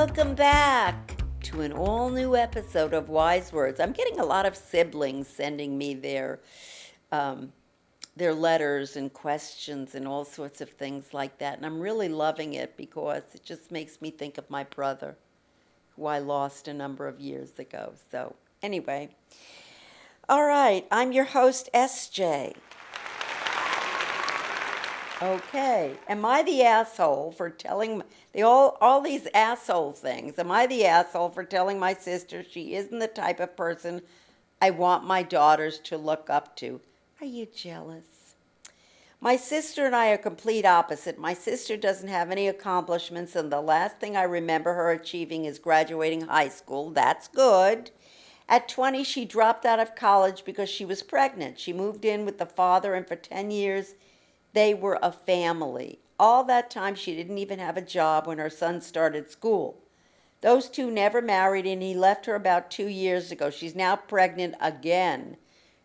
Welcome back to an all-new episode of Wise Words. I'm getting a lot of siblings sending me their letters and questions and all sorts of things like that, and I'm really loving it because it just makes me think of my brother, who I lost a number of years ago. So anyway, all right, I'm your host, SJ. Okay, am I the asshole for telling all these asshole things? Am I the asshole for telling my sister she isn't the type of person I want my daughters to look up to? Are you jealous? My sister and I are complete opposite. My sister doesn't have any accomplishments, and the last thing I remember her achieving is graduating high school. That's good. At 20, she dropped out of college because she was pregnant. She moved in with the father, and for 10 years, they were a family. All that time, she didn't even have a job when her son started school. Those two never married, and he left her about 2 years ago. She's now pregnant again.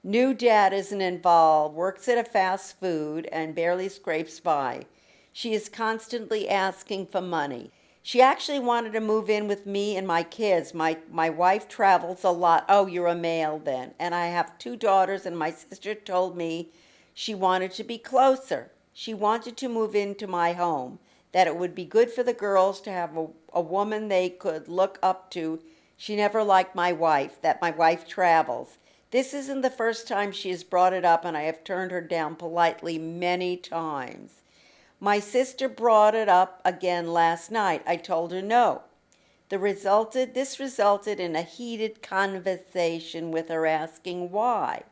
New dad isn't involved, works at a fast food, and barely scrapes by. She is constantly asking for money. She actually wanted to move in with me and my kids. My wife travels a lot. Oh, you're a male then. And I have 2 daughters, and my sister told me she wanted to be closer. She wanted to move into my home, that it would be good for the girls to have a woman they could look up to. She never liked my wife, that my wife travels. This isn't the first time she has brought it up, and I have turned her down politely many times. My sister brought it up again last night. I told her no. This resulted in a heated conversation with her asking why.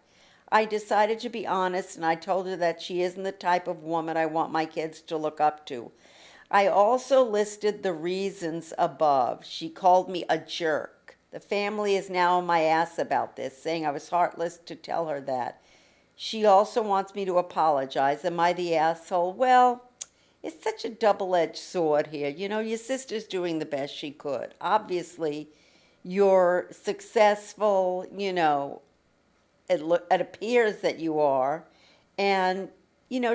I decided to be honest, and I told her that she isn't the type of woman I want my kids to look up to. I also listed the reasons above. She called me a jerk. The family is now on my ass about this, saying I was heartless to tell her that. She also wants me to apologize. Am I the asshole? Well, it's such a double-edged sword here. You know, your sister's doing the best she could. Obviously, you're successful, it appears that you are, and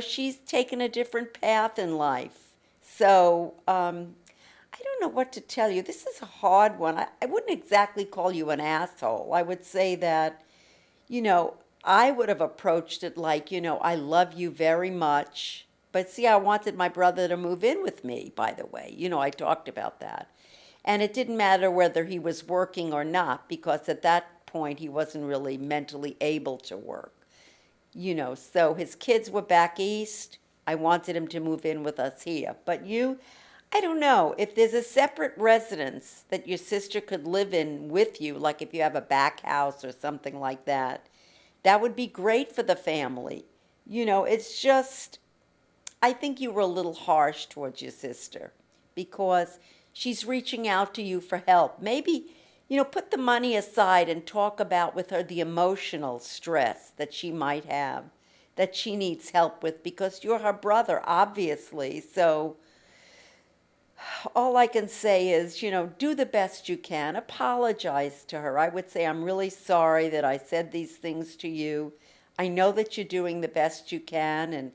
she's taken a different path in life. So I don't know what to tell you. This is a hard one. I wouldn't exactly call you an asshole. I would say that I would have approached it like, I love you very much, but see, I wanted my brother to move in with me, by the way. I talked about that, and it didn't matter whether he was working or not, because at that point he wasn't really mentally able to work. So his kids were back east. I wanted him to move in with us here. But I don't know, if there's a separate residence that your sister could live in with you, like if you have a back house or something like that, that would be great for the family. It's just, I think you were a little harsh towards your sister because she's reaching out to you for help. Maybe put the money aside and talk about with her the emotional stress that she might have, that she needs help with, because you're her brother, obviously. So all I can say is, do the best you can. Apologize to her. I would say, I'm really sorry that I said these things to you. I know that you're doing the best you can, and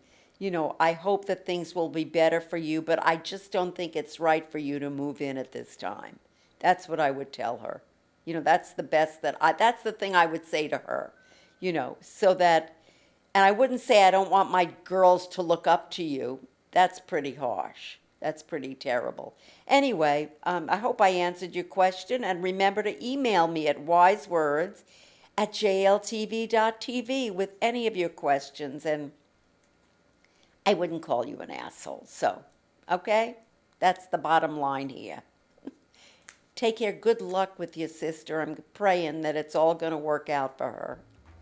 I hope that things will be better for you, but I just don't think it's right for you to move in at this time. That's what I would tell her. That's the best that's the thing I would say to her, so that, and I wouldn't say I don't want my girls to look up to you. That's pretty harsh. That's pretty terrible. Anyway, I hope I answered your question, and remember to email me at wisewords@jltv.tv with any of your questions, and I wouldn't call you an asshole. So, okay? That's the bottom line here. Take care. Good luck with your sister. I'm praying that it's all going to work out for her.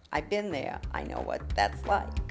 I've been there. I know what that's like.